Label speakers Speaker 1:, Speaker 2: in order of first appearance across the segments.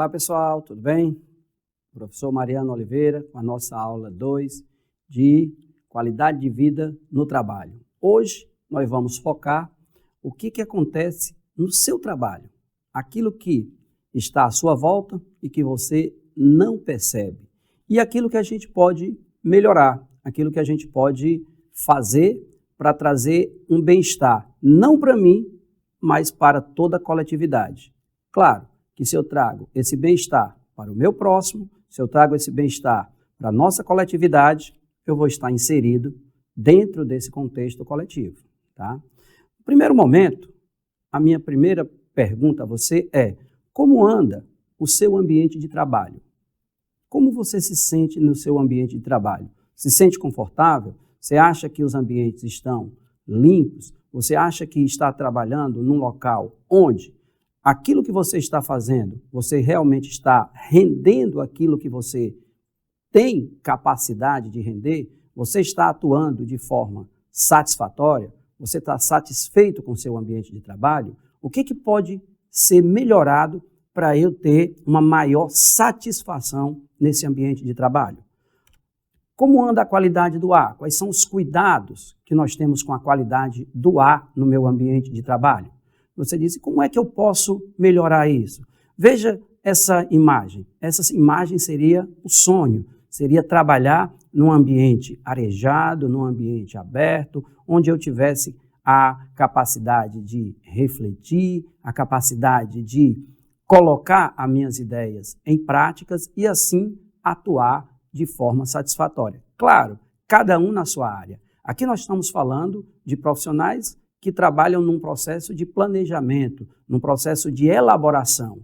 Speaker 1: Olá pessoal, tudo bem? Professor Mariano Oliveira com a nossa aula 2 de qualidade de vida no trabalho. Hoje nós vamos focar o que acontece no seu trabalho, aquilo que está à sua volta e que você não percebe e aquilo que a gente pode melhorar, aquilo que a gente pode fazer para trazer um bem-estar, não para mim, mas para toda a coletividade. Claro que se eu trago esse bem-estar para o meu próximo, se eu trago esse bem-estar para a nossa coletividade, eu vou estar inserido dentro desse contexto coletivo. Tá? No primeiro momento, a minha primeira pergunta a você é: como anda o seu ambiente de trabalho? Como você se sente no seu ambiente de trabalho? Se sente confortável? Você acha que os ambientes estão limpos? Você acha que está trabalhando num local onde aquilo que você está fazendo, você realmente está rendendo aquilo que você tem capacidade de render? Você está atuando de forma satisfatória? Você está satisfeito com o seu ambiente de trabalho? O que pode ser melhorado para eu ter uma maior satisfação nesse ambiente de trabalho? Como anda a qualidade do ar? Quais são os cuidados que nós temos com a qualidade do ar no meu ambiente de trabalho? Você disse, como é que eu posso melhorar isso? Veja essa imagem. Essa imagem seria o sonho, seria trabalhar num ambiente arejado, num ambiente aberto, onde eu tivesse a capacidade de refletir, a capacidade de colocar as minhas ideias em práticas e assim atuar de forma satisfatória. Claro, cada um na sua área. Aqui nós estamos falando de profissionais que trabalham num processo de planejamento, num processo de elaboração.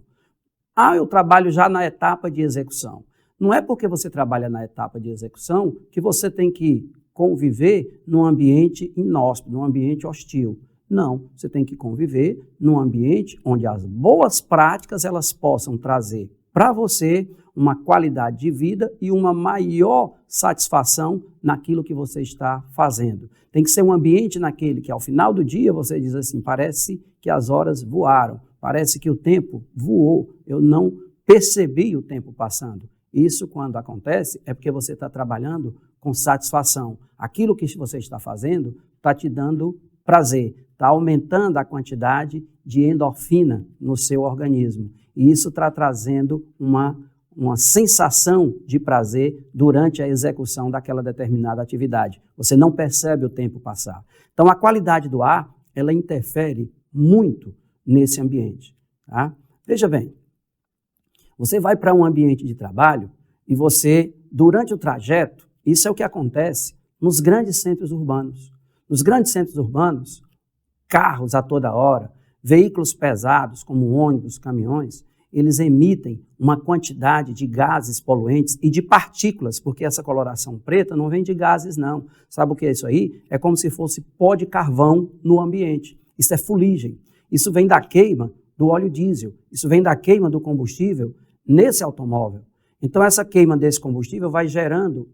Speaker 1: Eu trabalho já na etapa de execução. Não é porque você trabalha na etapa de execução que você tem que conviver num ambiente inóspito, num ambiente hostil. Não, você tem que conviver num ambiente onde as boas práticas elas possam trazer para você uma qualidade de vida e uma maior satisfação naquilo que você está fazendo. Tem que ser um ambiente naquele que ao final do dia você diz assim, parece que as horas voaram, parece que o tempo voou, eu não percebi o tempo passando. Isso quando acontece é porque você está trabalhando com satisfação. Aquilo que você está fazendo está te dando prazer, está aumentando a quantidade de endorfina no seu organismo. E isso está trazendo uma sensação de prazer durante a execução daquela determinada atividade. Você não percebe o tempo passar. Então, a qualidade do ar, ela interfere muito nesse ambiente. Tá? Veja bem, você vai para um ambiente de trabalho e você, durante o trajeto, isso é o que acontece nos grandes centros urbanos. Nos grandes centros urbanos, carros a toda hora, veículos pesados como ônibus, caminhões, eles emitem uma quantidade de gases poluentes e de partículas, porque essa coloração preta não vem de gases, não. Sabe o que é isso aí? É como se fosse pó de carvão no ambiente. Isso é fuligem. Isso vem da queima do óleo diesel. Isso vem da queima do combustível nesse automóvel. Então, essa queima desse combustível vai gerando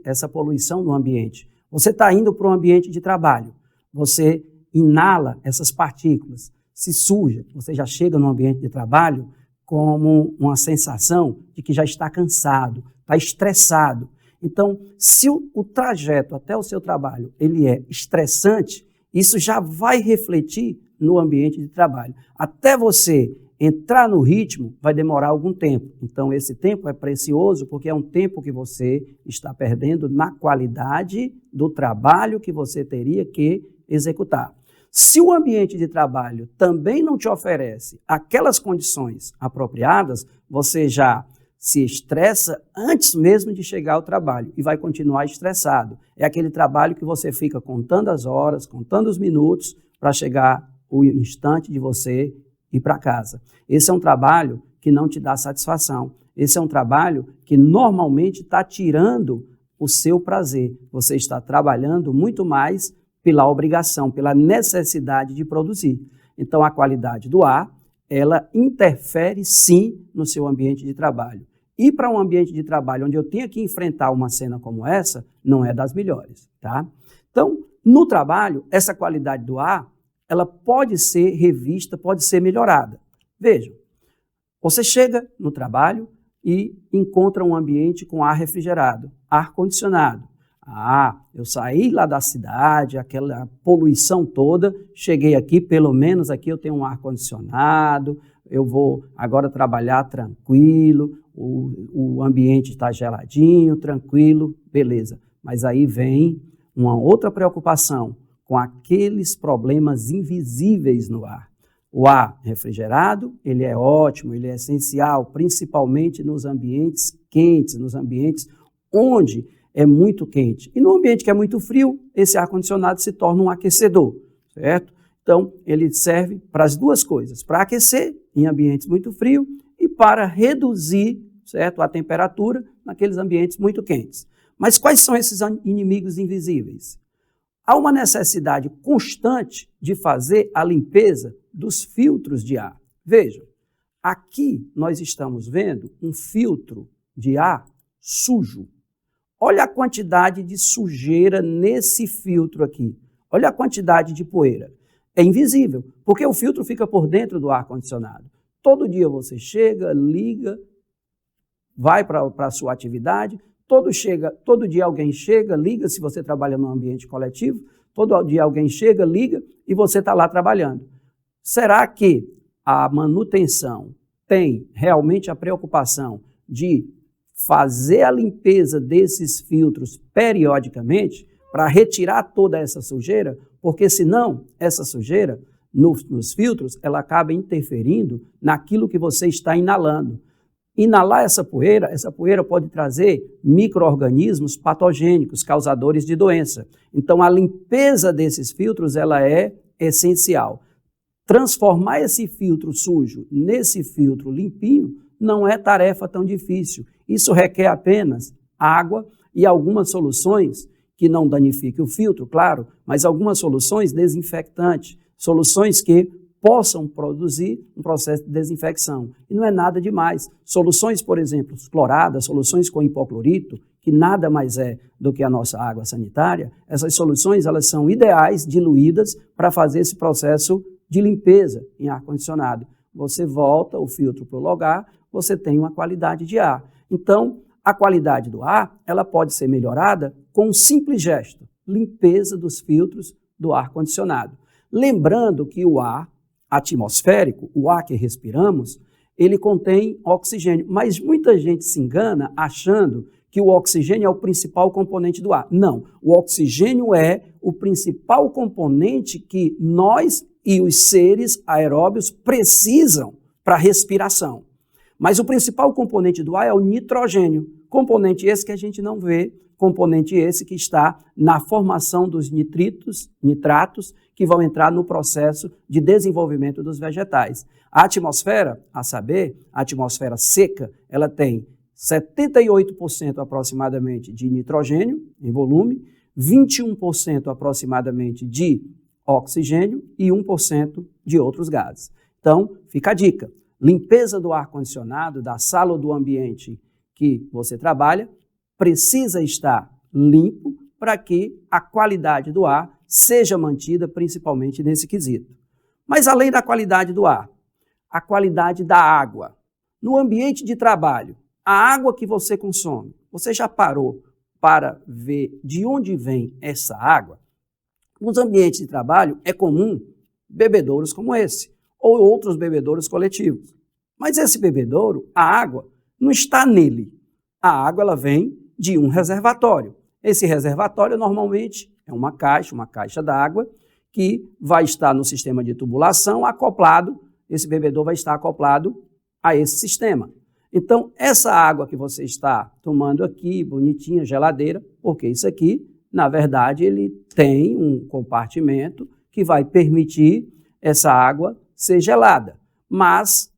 Speaker 1: essa poluição no ambiente. Você está indo para um ambiente de trabalho. Você inala essas partículas, se suja. Você já chega no ambiente de trabalho como uma sensação de que já está cansado, está estressado. Então, se o trajeto até o seu trabalho ele é estressante, isso já vai refletir no ambiente de trabalho. Até você entrar no ritmo vai demorar algum tempo. Então, esse tempo é precioso porque é um tempo que você está perdendo na qualidade do trabalho que você teria que executar. Se o ambiente de trabalho também não te oferece aquelas condições apropriadas, você já se estressa antes mesmo de chegar ao trabalho e vai continuar estressado. É aquele trabalho que você fica contando as horas, contando os minutos para chegar o instante de você ir para casa. Esse é um trabalho que não te dá satisfação. Esse é um trabalho que normalmente está tirando o seu prazer. Você está trabalhando muito mais pela obrigação, pela necessidade de produzir. Então, a qualidade do ar, ela interfere sim no seu ambiente de trabalho. Ir para um ambiente de trabalho onde eu tenha que enfrentar uma cena como essa, não é das melhores, tá? Então, no trabalho, essa qualidade do ar, ela pode ser revista, pode ser melhorada. Vejam, Você chega no trabalho e encontra um ambiente com ar refrigerado, ar condicionado. Eu saí lá da cidade, aquela poluição toda, cheguei aqui, pelo menos aqui eu tenho um ar condicionado, eu vou agora trabalhar tranquilo, o ambiente está geladinho, tranquilo, beleza. Mas aí vem uma outra preocupação com aqueles problemas invisíveis no ar. O ar refrigerado, ele é ótimo, ele é essencial, principalmente nos ambientes quentes, nos ambientes onde é muito quente. E no ambiente que é muito frio, esse ar-condicionado se torna um aquecedor, certo? Então, ele serve para as duas coisas, para aquecer em ambientes muito frios e para reduzir, certo, a temperatura naqueles ambientes muito quentes. Mas quais são esses inimigos invisíveis? Há uma necessidade constante de fazer a limpeza dos filtros de ar. Vejam, aqui nós estamos vendo um filtro de ar sujo. Olha a quantidade de sujeira nesse filtro aqui. Olha a quantidade de poeira. É invisível, porque o filtro fica por dentro do ar-condicionado. Todo dia você chega, liga, vai para a sua atividade, todo dia alguém chega, liga, se você trabalha num ambiente coletivo, todo dia alguém chega, liga e você está lá trabalhando. Será que a manutenção tem realmente a preocupação de fazer a limpeza desses filtros periodicamente para retirar toda essa sujeira? Porque senão essa sujeira nos filtros ela acaba interferindo naquilo que você está inalando. Inalar essa poeira pode trazer micro-organismos patogênicos, causadores de doença. Então, a limpeza desses filtros ela é essencial. Transformar esse filtro sujo nesse filtro limpinho não é tarefa tão difícil. Isso requer apenas água e algumas soluções que não danifiquem o filtro, claro, mas algumas soluções desinfectantes, soluções que possam produzir um processo de desinfecção. E não é nada demais. Soluções, por exemplo, cloradas, soluções com hipoclorito, que nada mais é do que a nossa água sanitária, essas soluções elas são ideais, diluídas, para fazer esse processo de limpeza em ar-condicionado. Você volta o filtro para o lugar, você tem uma qualidade de ar. Então, a qualidade do ar ela pode ser melhorada com um simples gesto, limpeza dos filtros do ar-condicionado. Lembrando que o ar atmosférico, o ar que respiramos, ele contém oxigênio, mas muita gente se engana achando que o oxigênio é o principal componente do ar. Não, o oxigênio é o principal componente que nós e os seres aeróbios precisam para a respiração. Mas o principal componente do ar é o nitrogênio, componente esse que a gente não vê, componente esse que está na formação dos nitratos, que vão entrar no processo de desenvolvimento dos vegetais. A atmosfera, a saber, a atmosfera seca, ela tem 78% aproximadamente de nitrogênio em volume, 21% aproximadamente de oxigênio e 1% de outros gases. Então, fica a dica. Limpeza do ar-condicionado, da sala ou do ambiente que você trabalha, precisa estar limpo para que a qualidade do ar seja mantida, principalmente nesse quesito. Mas além da qualidade do ar, a qualidade da água. No ambiente de trabalho, a água que você consome, você já parou para ver de onde vem essa água? Nos ambientes de trabalho é comum bebedouros como esse, ou outros bebedouros coletivos. Mas esse bebedouro, a água, não está nele. A água ela vem de um reservatório. Esse reservatório normalmente é uma caixa d'água, que vai estar no sistema de tubulação acoplado, esse bebedouro vai estar acoplado a esse sistema. Então, essa água que você está tomando aqui, bonitinha, geladeira, porque isso aqui, na verdade, ele tem um compartimento que vai permitir essa água ser gelada. Mas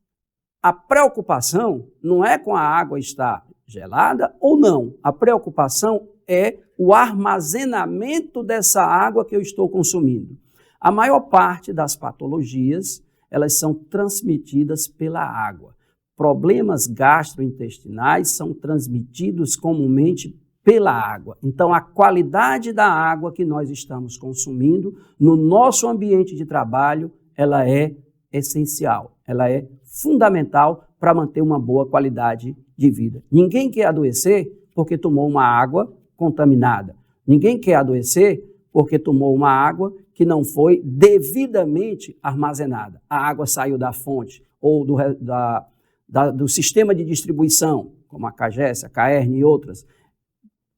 Speaker 1: a preocupação não é com a água estar gelada ou não. A preocupação é o armazenamento dessa água que eu estou consumindo. A maior parte das patologias, elas são transmitidas pela água. Problemas gastrointestinais são transmitidos comumente pela água. Então, a qualidade da água que nós estamos consumindo no nosso ambiente de trabalho, ela é essencial, ela é fundamental para manter uma boa qualidade de vida. Ninguém quer adoecer porque tomou uma água contaminada. Ninguém quer adoecer porque tomou uma água que não foi devidamente armazenada. A água saiu da fonte ou do sistema de distribuição, como a CAGES, a CAERN e outras,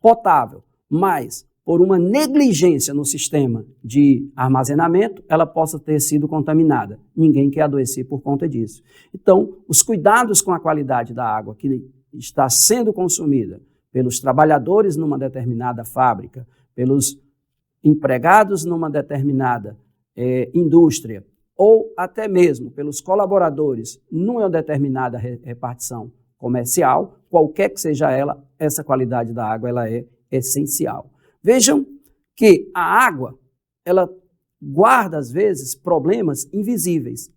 Speaker 1: potável, mas por uma negligência no sistema de armazenamento, ela possa ter sido contaminada. Ninguém quer adoecer por conta disso. Então, os cuidados com a qualidade da água que está sendo consumida pelos trabalhadores numa determinada fábrica, pelos empregados numa determinada indústria, ou até mesmo pelos colaboradores numa determinada repartição comercial, qualquer que seja ela, essa qualidade da água ela é essencial. Vejam que a água, ela guarda, às vezes, problemas invisíveis.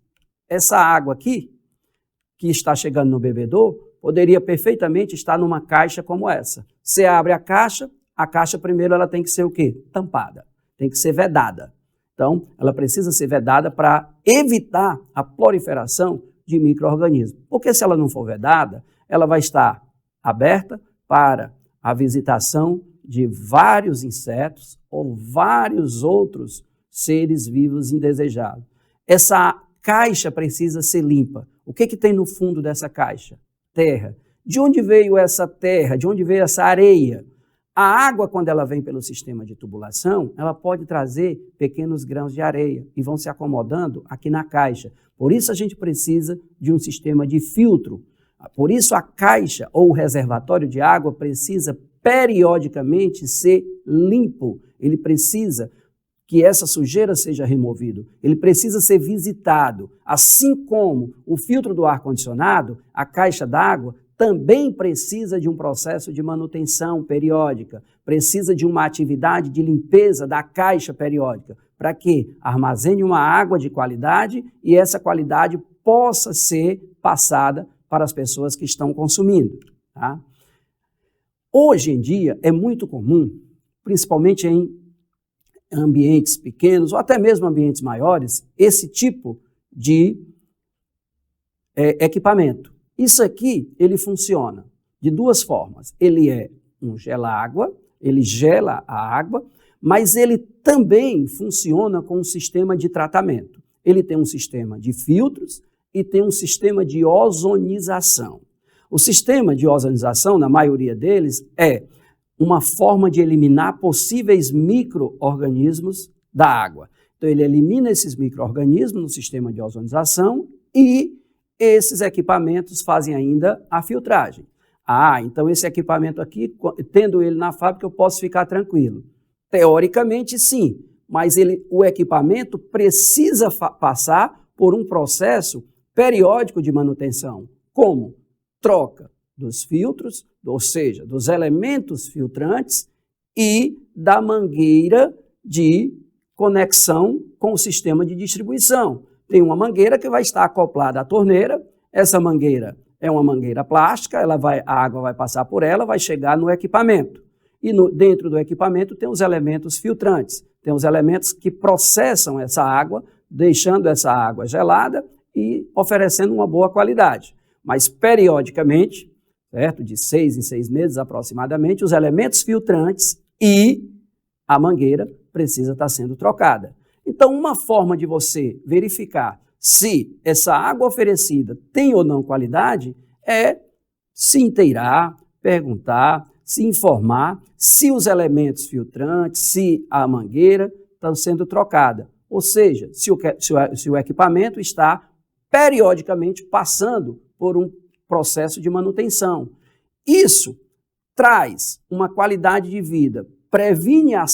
Speaker 1: Essa água aqui, que está chegando no bebedouro, poderia perfeitamente estar numa caixa como essa. Você abre a caixa primeiro ela tem que ser o quê? Tampada, tem que ser vedada. Então, ela precisa ser vedada para evitar a proliferação de micro-organismos. Porque se ela não for vedada, ela vai estar aberta para a visitação de vários insetos ou vários outros seres vivos indesejados. Essa caixa precisa ser limpa. O que tem no fundo dessa caixa? Terra. De onde veio essa terra? De onde veio essa areia? A água, quando ela vem pelo sistema de tubulação, ela pode trazer pequenos grãos de areia e vão se acomodando aqui na caixa. Por isso a gente precisa de um sistema de filtro. Por isso a caixa ou o reservatório de água precisa periodicamente ser limpo. Ele precisa que essa sujeira seja removida. Ele precisa ser visitado. Assim como o filtro do ar-condicionado, a caixa d'água também precisa de um processo de manutenção periódica, precisa de uma atividade de limpeza da caixa periódica, para que armazene uma água de qualidade e essa qualidade possa ser passada para as pessoas que estão consumindo. Tá? Hoje em dia é muito comum, principalmente em ambientes pequenos ou até mesmo ambientes maiores, esse tipo de equipamento. Isso aqui, ele funciona de duas formas. Ele é um gela-água, ele gela a água, mas ele também funciona com um sistema de tratamento. Ele tem um sistema de filtros e tem um sistema de ozonização. O sistema de ozonização, na maioria deles, é uma forma de eliminar possíveis micro-organismos da água. Então, ele elimina esses micro-organismos no sistema de ozonização e esses equipamentos fazem ainda a filtragem. Então esse equipamento aqui, tendo ele na fábrica, eu posso ficar tranquilo. Teoricamente, sim, mas o equipamento precisa passar por um processo periódico de manutenção, como troca dos filtros, ou seja, dos elementos filtrantes e da mangueira de conexão com o sistema de distribuição. Tem uma mangueira que vai estar acoplada à torneira, essa mangueira é uma mangueira plástica, a água vai passar por ela, vai chegar no equipamento. E dentro do equipamento tem os elementos filtrantes, tem os elementos que processam essa água, deixando essa água gelada e oferecendo uma boa qualidade. Mas periodicamente, certo? De 6 em 6 meses aproximadamente, os elementos filtrantes e a mangueira precisa estar sendo trocada. Então, uma forma de você verificar se essa água oferecida tem ou não qualidade é se inteirar, perguntar, se informar se os elementos filtrantes, se a mangueira estão sendo trocada. Ou seja, se o equipamento está periodicamente passando por um processo de manutenção. Isso traz uma qualidade de vida, previne a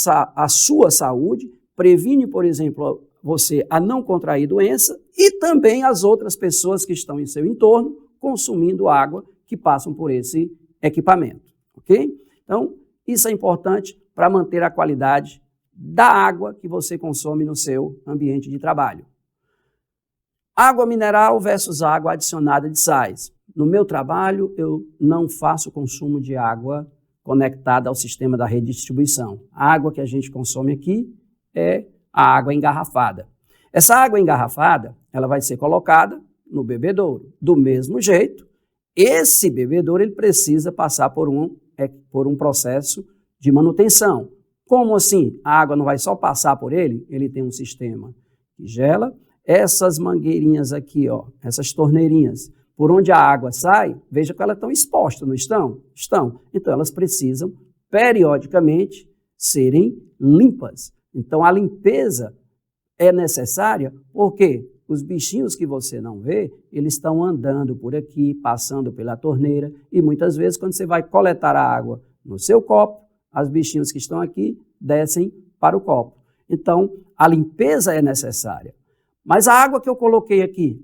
Speaker 1: sua saúde, previne, por exemplo, você a não contrair doença e também as outras pessoas que estão em seu entorno consumindo água que passam por esse equipamento, ok? Então, isso é importante para manter a qualidade da água que você consome no seu ambiente de trabalho. Água mineral versus água adicionada de sais. No meu trabalho, eu não faço consumo de água conectada ao sistema da rede de distribuição. A água que a gente consome aqui é a água engarrafada. Essa água engarrafada, ela vai ser colocada no bebedouro. Do mesmo jeito, esse bebedouro ele precisa passar por um processo de manutenção. Como assim? A água não vai só passar por ele? Ele tem um sistema que gela. Essas mangueirinhas aqui, ó, essas torneirinhas, por onde a água sai, veja que elas estão expostas, não estão? Estão. Então, elas precisam, periodicamente, serem limpas. Então, a limpeza é necessária porque os bichinhos que você não vê, eles estão andando por aqui, passando pela torneira, e muitas vezes, quando você vai coletar a água no seu copo, os bichinhos que estão aqui descem para o copo. Então, a limpeza é necessária. Mas a água que eu coloquei aqui,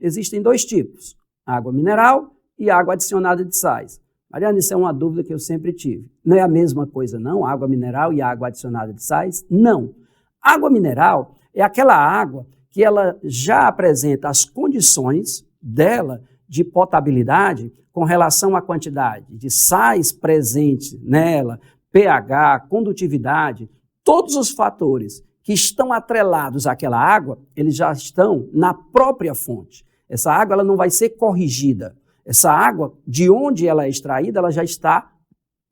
Speaker 1: existem dois tipos, água mineral e água adicionada de sais. Mariana, isso é uma dúvida que eu sempre tive. Não é a mesma coisa, não? Água mineral e água adicionada de sais? Não. Água mineral é aquela água que ela já apresenta as condições dela de potabilidade com relação à quantidade de sais presentes nela, pH, condutividade, todos os fatores que estão atrelados àquela água, eles já estão na própria fonte. Essa água ela não vai ser corrigida. Essa água, de onde ela é extraída, ela já está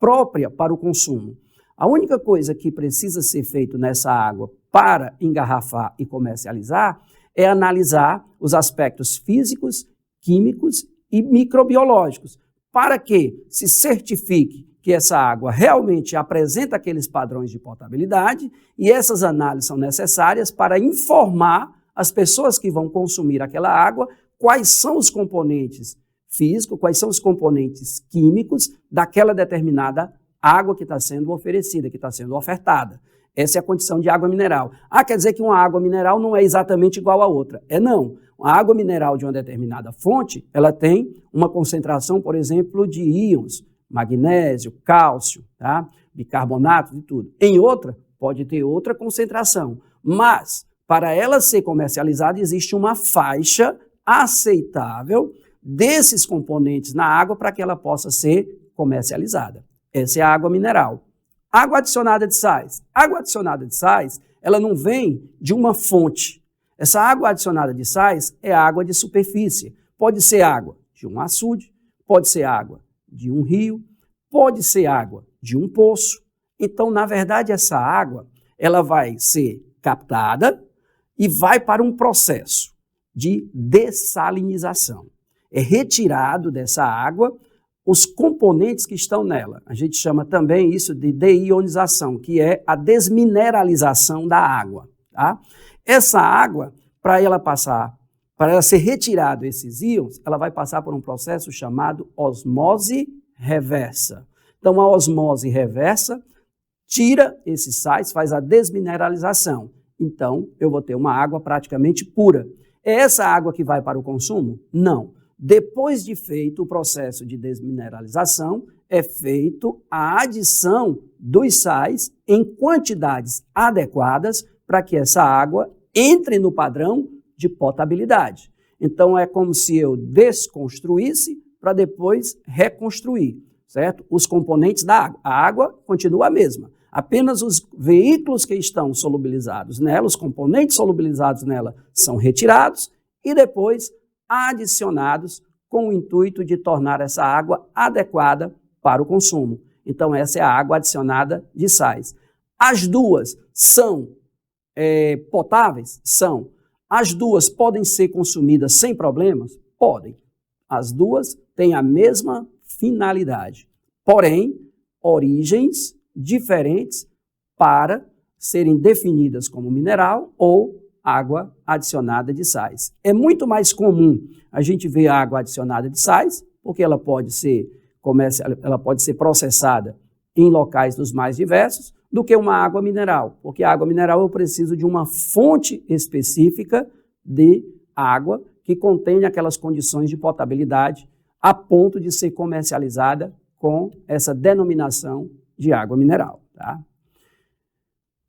Speaker 1: própria para o consumo. A única coisa que precisa ser feito nessa água para engarrafar e comercializar é analisar os aspectos físicos, químicos e microbiológicos, para que se certifique que essa água realmente apresenta aqueles padrões de potabilidade, e essas análises são necessárias para informar as pessoas que vão consumir aquela água quais são os componentes físicos, quais são os componentes químicos daquela determinada água que está sendo oferecida, que está sendo ofertada. Essa é a condição de água mineral. Quer dizer que uma água mineral não é exatamente igual a outra. Não. A água mineral de uma determinada fonte, ela tem uma concentração, por exemplo, de íons, magnésio, cálcio, tá? Bicarbonato e tudo. Em outra, pode ter outra concentração. Mas, para ela ser comercializada, existe uma faixa aceitável desses componentes na água para que ela possa ser comercializada. Essa é a água mineral. Água adicionada de sais. Água adicionada de sais, ela não vem de uma fonte. Essa água adicionada de sais é água de superfície. Pode ser água de um açude, pode ser água de um rio, pode ser água de um poço. Então, na verdade, essa água, ela vai ser captada e vai para um processo de dessalinização. É retirado dessa água os componentes que estão nela. A gente chama também isso de deionização, que é a desmineralização da água. Tá? Essa água, para ela ser retirado esses íons, ela vai passar por um processo chamado osmose reversa. Então, a osmose reversa tira esses sais, faz a desmineralização. Então, eu vou ter uma água praticamente pura. É essa água que vai para o consumo? Não. Depois de feito o processo de desmineralização, é feito a adição dos sais em quantidades adequadas para que essa água entre no padrão de potabilidade. Então, é como se eu desconstruísse para depois reconstruir, certo? Os componentes da água. A água continua a mesma. Apenas os veículos que estão solubilizados nela, os componentes solubilizados nela, são retirados e depois adicionados com o intuito de tornar essa água adequada para o consumo. Então, essa é a água adicionada de sais. As duas são potáveis? São. As duas podem ser consumidas sem problemas? Podem. As duas têm a mesma finalidade, porém, origens diferentes para serem definidas como mineral ou água adicionada de sais. É muito mais comum a gente ver a água adicionada de sais, porque ela pode ser processada em locais dos mais diversos, do que uma água mineral, porque a água mineral eu preciso de uma fonte específica de água que contenha aquelas condições de potabilidade a ponto de ser comercializada com essa denominação de água mineral. Tá?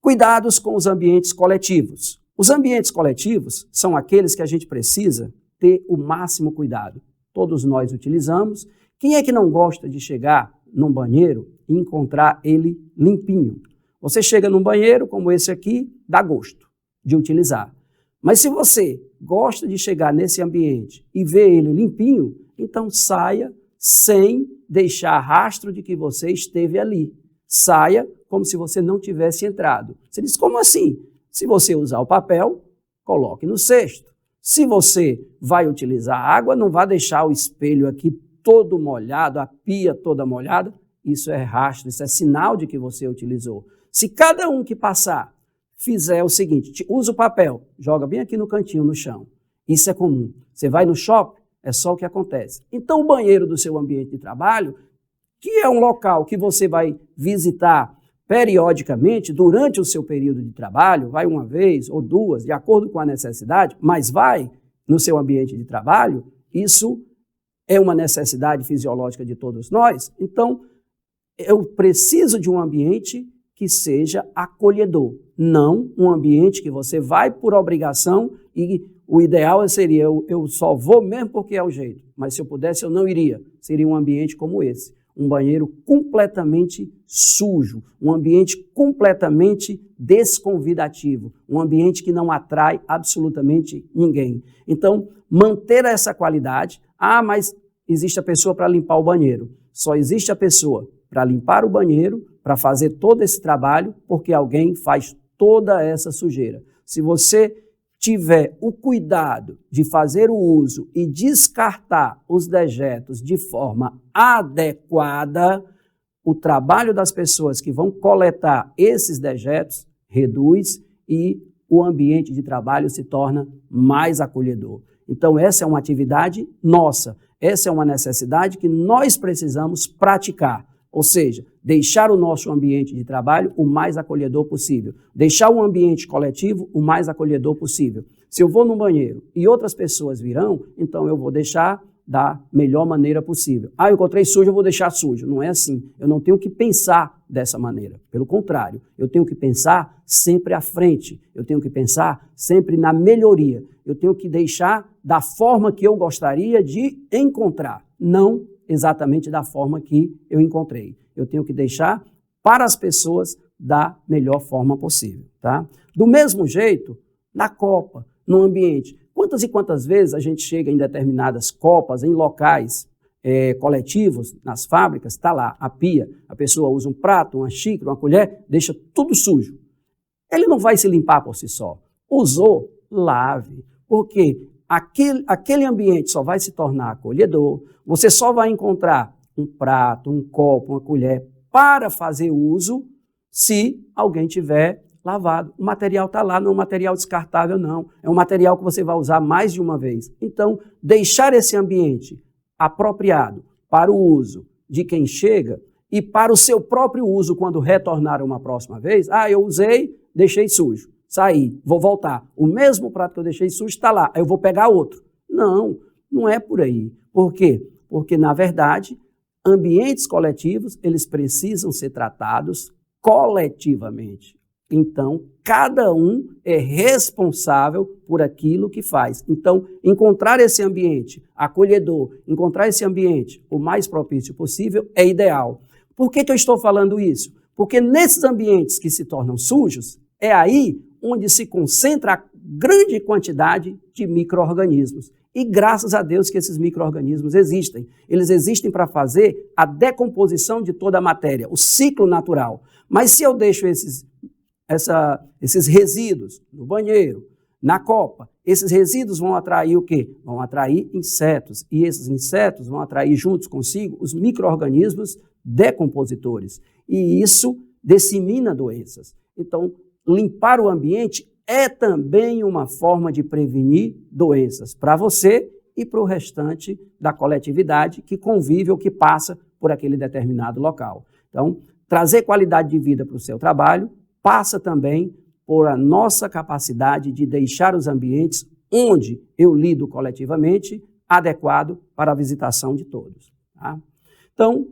Speaker 1: Cuidados com os ambientes coletivos. Os ambientes coletivos são aqueles que a gente precisa ter o máximo cuidado. Todos nós utilizamos. Quem é que não gosta de chegar num banheiro e encontrar ele limpinho? Você chega num banheiro como esse aqui, dá gosto de utilizar. Mas se você gosta de chegar nesse ambiente e ver ele limpinho, então saia sem deixar rastro de que você esteve ali. Saia como se você não tivesse entrado. Você diz, como assim? Se você usar o papel, coloque no cesto. Se você vai utilizar água, não vá deixar o espelho aqui todo molhado, a pia toda molhada. Isso é rastro, isso é sinal de que você utilizou. Se cada um que passar fizer o seguinte, usa o papel, joga bem aqui no cantinho, no chão. Isso é comum. Você vai no shopping, é só o que acontece. Então o banheiro do seu ambiente de trabalho, que é um local que você vai visitar periodicamente, durante o seu período de trabalho, vai uma vez ou duas, de acordo com a necessidade, mas vai no seu ambiente de trabalho, isso é uma necessidade fisiológica de todos nós. Então, eu preciso de um ambiente que seja acolhedor, não um ambiente que você vai por obrigação e o ideal seria, eu só vou mesmo porque é o jeito, mas se eu pudesse eu não iria, seria um ambiente como esse. Um banheiro completamente sujo, um ambiente completamente desconvidativo, um ambiente que não atrai absolutamente ninguém. Então, manter essa qualidade, mas existe a pessoa para limpar o banheiro. Só existe a pessoa para limpar o banheiro, para fazer todo esse trabalho, porque alguém faz toda essa sujeira. Se você tiver o cuidado de fazer o uso e descartar os dejetos de forma adequada, o trabalho das pessoas que vão coletar esses dejetos reduz e o ambiente de trabalho se torna mais acolhedor. Então, essa é uma atividade nossa, essa é uma necessidade que nós precisamos praticar. Ou seja, deixar o nosso ambiente de trabalho o mais acolhedor possível. Deixar um ambiente coletivo o mais acolhedor possível. Se eu vou no banheiro e outras pessoas virão, então eu vou deixar da melhor maneira possível. Eu encontrei sujo, eu vou deixar sujo. Não é assim. Eu não tenho que pensar dessa maneira. Pelo contrário, eu tenho que pensar sempre à frente. Eu tenho que pensar sempre na melhoria. Eu tenho que deixar da forma que eu gostaria de encontrar, não exatamente da forma que eu encontrei. Eu tenho que deixar para as pessoas da melhor forma possível, tá? Do mesmo jeito, na copa, no ambiente. Quantas e quantas vezes a gente chega em determinadas copas, em locais coletivos, nas fábricas, está lá a pia, a pessoa usa um prato, uma xícara, uma colher, deixa tudo sujo. Ele não vai se limpar por si só. Usou, lave, porque aquele ambiente só vai se tornar acolhedor, você só vai encontrar um prato, um copo, uma colher para fazer uso se alguém tiver lavado. O material está lá, não é um material descartável, não. É um material que você vai usar mais de uma vez. Então, deixar esse ambiente apropriado para o uso de quem chega e para o seu próprio uso quando retornar uma próxima vez. Eu usei, deixei sujo. Saí, vou voltar. O mesmo prato que eu deixei sujo está lá, eu vou pegar outro. Não, não é por aí. Por quê? Porque, na verdade, ambientes coletivos, eles precisam ser tratados coletivamente. Então, cada um é responsável por aquilo que faz. Então, encontrar esse ambiente acolhedor, encontrar esse ambiente o mais propício possível é ideal. Por que eu estou falando isso? Porque nesses ambientes que se tornam sujos, é aí onde se concentra a grande quantidade de micro-organismos. E graças a Deus que esses micro-organismos existem. Eles existem para fazer a decomposição de toda a matéria, o ciclo natural. Mas se eu deixo esses resíduos no banheiro, na copa, esses resíduos vão atrair o quê? Vão atrair insetos. E esses insetos vão atrair juntos consigo os micro-organismos decompositores. E isso dissemina doenças. Então, limpar o ambiente é também uma forma de prevenir doenças para você e para o restante da coletividade que convive ou que passa por aquele determinado local. Então, trazer qualidade de vida para o seu trabalho passa também por a nossa capacidade de deixar os ambientes onde eu lido coletivamente adequado para a visitação de todos. Tá? Então,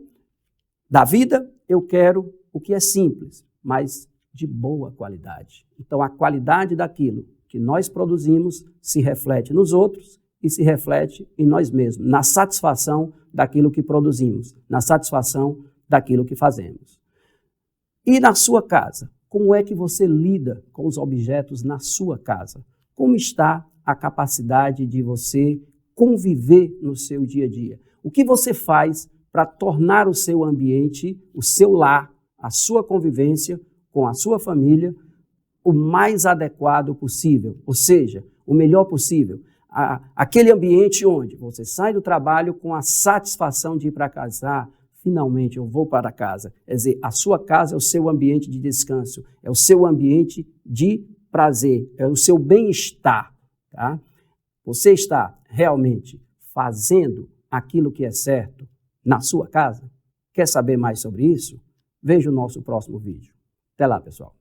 Speaker 1: da vida eu quero o que é simples, mas de boa qualidade. Então, a qualidade daquilo que nós produzimos se reflete nos outros e se reflete em nós mesmos, na satisfação daquilo que produzimos, na satisfação daquilo que fazemos. E na sua casa, como é que você lida com os objetos na sua casa? como está a capacidade de você conviver no seu dia a dia? O que você faz para tornar o seu ambiente, o seu lar, a sua convivência com a sua família o mais adequado possível, ou seja, o melhor possível. Aquele ambiente onde você sai do trabalho com a satisfação de ir para casa. Finalmente eu vou para casa. Quer dizer, a sua casa é o seu ambiente de descanso, é o seu ambiente de prazer, é o seu bem-estar. Tá? Você está realmente fazendo aquilo que é certo na sua casa? Quer saber mais sobre isso? Veja o nosso próximo vídeo. Até lá, pessoal.